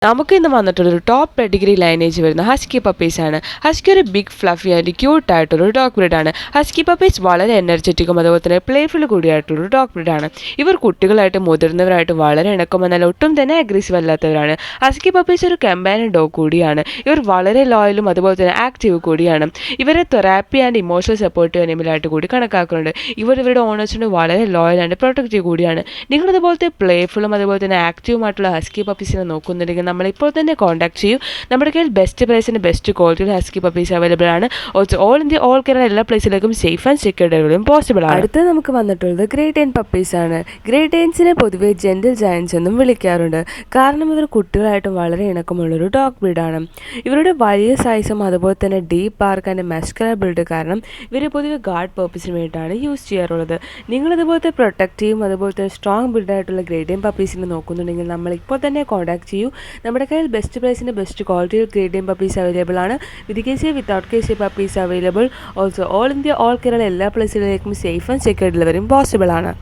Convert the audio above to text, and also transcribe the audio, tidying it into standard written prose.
നമുക്കിന്ന് വന്നിട്ടുള്ളൊരു top pedigree lineage വരുന്ന ഹസ്കി പപ്പീസാണ്. ഹസ്കി ഒരു ബിഗ് ഫ്ലഫി ആൻഡ് ക്യൂട്ടായിട്ടൊരു ഡോഗ് ബ്രീഡാണ്. ഹസ്കി പപ്പീസ് വളരെ എനർജറ്റിക്കും അതുപോലെ തന്നെ പ്ലേഫുൾ കൂടിയായിട്ടുള്ളൊരു ഡോഗ് ബ്രീഡാണ്. ഇവർ കുട്ടികളായിട്ട് മുതിർന്നവരായിട്ട് വളരെ ഇണക്കം എന്നാൽ ഒട്ടും തന്നെ അഗ്രസീവ് അല്ലാത്തവരാണ്. ഹസ്കി പപ്പീസ് ഒരു കമ്പാനിയൻ ഡോഗ് കൂടിയാണ്. ഇവർ വളരെ ലോയലും അതുപോലെ തന്നെ ആക്റ്റീവ് കൂടിയാണ്. ഇവരെ തെറാപ്പി ആൻഡ് ഇമോഷണൽ സപ്പോർട്ടീവ് അനിമലായിട്ട് കൂടി കണക്കാക്കുന്നുണ്ട്. ഇവരുടെ ഓണേഴ്സിന് വളരെ ലോയൽ ആൻഡ് പ്രൊട്ടക്റ്റീവ് കൂടിയാണ്. നിങ്ങളിതുപോലത്തെ പ്ലേഫുള്ളും അതുപോലെ തന്നെ ആക്റ്റീവുമായിട്ടുള്ള ഹസ്കി പപ്പീസിനെ നോക്കുന്നുണ്ടെങ്കിൽ നമ്മളിപ്പോൾ തന്നെ കോൺടാക്ട് ചെയ്യും. നമ്മുടെ കയ്യിൽ ബെസ്റ്റ് പ്രൈസിന് ബെസ്റ്റ് ക്വാളിറ്റിയിൽ ഹസ്കി പപ്പീസ് അവൈലബിൾ ആണ്. Also all India all Kerala എല്ലാ പ്ലേസിലേക്കും സേഫ് ആൻഡ് സെക്യൂർ ഡെലിവറിയും പോസിബിൾ ആണ്. അടുത്ത് നമുക്ക് വന്നിട്ടുള്ളത് ഗ്രേറ്റ് ഡെയിൻ പപ്പീസ് ആണ്. ഗ്രേറ്റ് ഡെയിൻസിനെ പൊതുവെ ജെന്റിൽ ജയൻസ് എന്നും വിളിക്കാറുണ്ട്. കാരണം ഇവർ കുട്ടികളായിട്ടും വളരെ ഇണക്കമുള്ളൊരു ഡോഗ് ബ്രീഡാണ്. ഇവരുടെ വലിയ സൈസും അതുപോലെ തന്നെ deep bark and muscular build കാരണം ഇവർ പൊതുവെ ഗാർഡ് പർപ്പസിന് വേണ്ടിയിട്ടാണ് യൂസ് ചെയ്യാറുള്ളത്. നിങ്ങളിതുപോലത്തെ പ്രൊട്ടക്റ്റീവും അതുപോലെ തന്നെ സ്ട്രോങ് ബിൽഡായിട്ടുള്ള ഗ്രേറ്റ് ഡെയിൻ പപ്പീസിനെ നോക്കുന്നുണ്ടെങ്കിൽ നമ്മളിപ്പോൾ തന്നെ കോൺടാക്ട് ചെയ്യൂ. നമ്മുടെ കയ്യിൽ ബെസ്റ്റ് പ്രൈസിന് ബെസ്റ്റ് ക്വാളിറ്റിയിൽ ഗ്രേറ്റ് ഡെയിൻ പപ്പീസ് അവൈലബിൾ ആണ്. With KC without KC puppies available. Also all India all Kerala എല്ലാ പ്ലേസുകളിലേക്കും സേഫ് ആൻഡ് സെക്യൂർ ഡെലിവറിയും പോസിബിൾ ആണ്.